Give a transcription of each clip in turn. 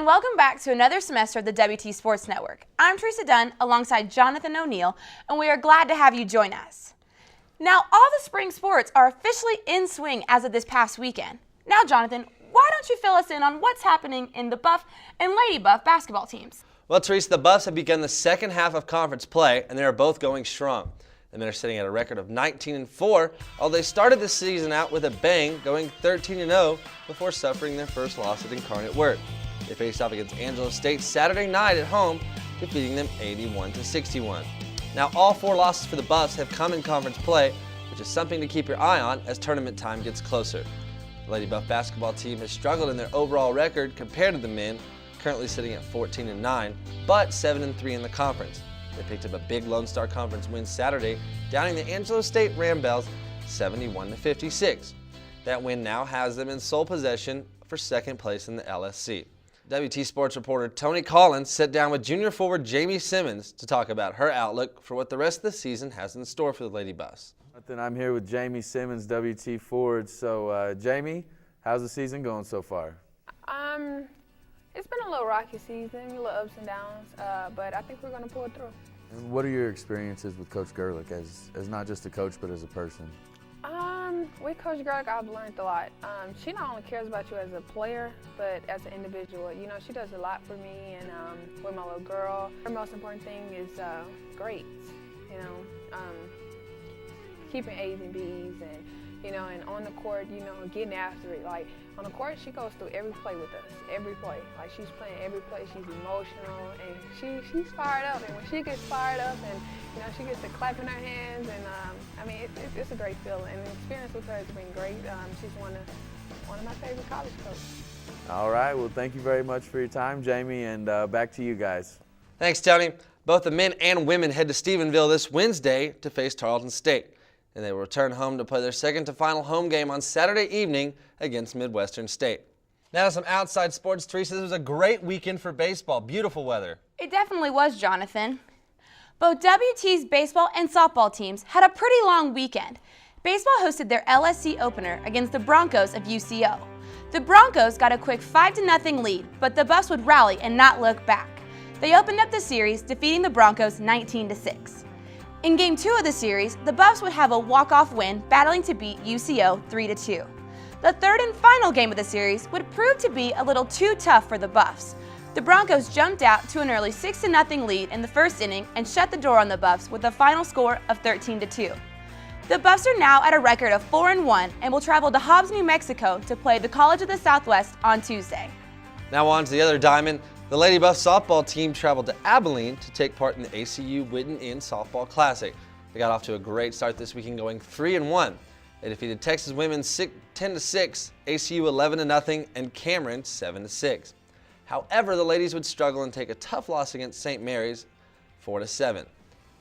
and welcome back to another semester of the WT Sports Network. I'm Teresa Dunn alongside Jonathan O'Neill, and we are glad to have you join us. Now, all the spring sports are officially in swing as of this past weekend. Now, Jonathan, why don't you fill us in on what's happening in the Buff and Lady Buff basketball teams? Well, Teresa, the Buffs have begun the second half of conference play, and they are both going strong. The men are sitting at a record of 19-4, although they started the season out with a bang, going 13-0 before suffering their first loss at Incarnate Word. They faced off against Angelo State Saturday night at home, defeating them 81-61. Now, all four losses for the Buffs have come in conference play, which is something to keep your eye on as tournament time gets closer. The Lady Buff basketball team has struggled in their overall record compared to the men, currently sitting at 14-9, but 7-3 in the conference. They picked up a big Lone Star Conference win Saturday, downing the Angelo State Rambells 71-56. That win now has them in sole possession for second place in the LSC. WT Sports reporter Tony Collins sat down with junior forward Jamie Simmons to talk about her outlook for what the rest of the season has in store for the Lady Buffs. I'm here with Jamie Simmons, WT forward. So, Jamie, how's the season going so far? It's been a little rocky season, a little ups and downs, but I think we're going to pull it through. And what are your experiences with Coach Gerlich as not just a coach, but as a person? With Coach Gerlich, I've learned a lot. She not only cares about you as a player, but as an individual. You know, she does a lot for me and with my little girl. Her most important thing is grades, you know, keeping A's and B's and, you know, and on the court, you know, getting after it. Like, on the court, she goes through every play with us, every play. Like, she's playing every play, she's emotional, and she's fired up. And when she gets fired up and, you know, she gets to clapping her hands, and, I mean, it's a great feeling. And the experience with her has been great. She's one of my favorite college coaches. All right, well, thank you very much for your time, Jamie, and back to you guys. Thanks, Tony. Both the men and women head to Stephenville this Wednesday to face Tarleton State, and they will return home to play their second to final home game on Saturday evening against Midwestern State. Now to some outside sports. Teresa, this was a great weekend for baseball. Beautiful weather. It definitely was, Jonathan. Both WT's baseball and softball teams had a pretty long weekend. Baseball hosted their LSC opener against the Broncos of UCO. The Broncos got a quick 5-0 lead, but the Buffs would rally and not look back. They opened up the series, defeating the Broncos 19-6. In Game 2 of the series, the Buffs would have a walk-off win, battling to beat UCO 3-2. The third and final game of the series would prove to be a little too tough for the Buffs. The Broncos jumped out to an early 6-0 lead in the first inning and shut the door on the Buffs with a final score of 13-2. The Buffs are now at a record of 4-1 and will travel to Hobbs, New Mexico to play the College of the Southwest on Tuesday. Now on to the other diamond. The Lady Buff softball team traveled to Abilene to take part in the ACU Whitten-In Softball Classic. They got off to a great start this weekend, going 3-1. They defeated Texas women 10-6, ACU 11-0, and Cameron 7-6. However, the ladies would struggle and take a tough loss against St. Mary's 4-7.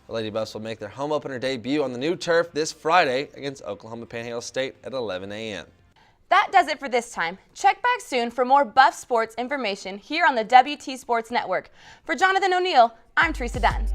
The Lady Buffs will make their home opener debut on the new turf this Friday against Oklahoma Panhandle State at 11 a.m. That does it for this time. Check back soon for more Buff sports information here on the WT Sports Network. For Jonathan O'Neill, I'm Teresa Dunn.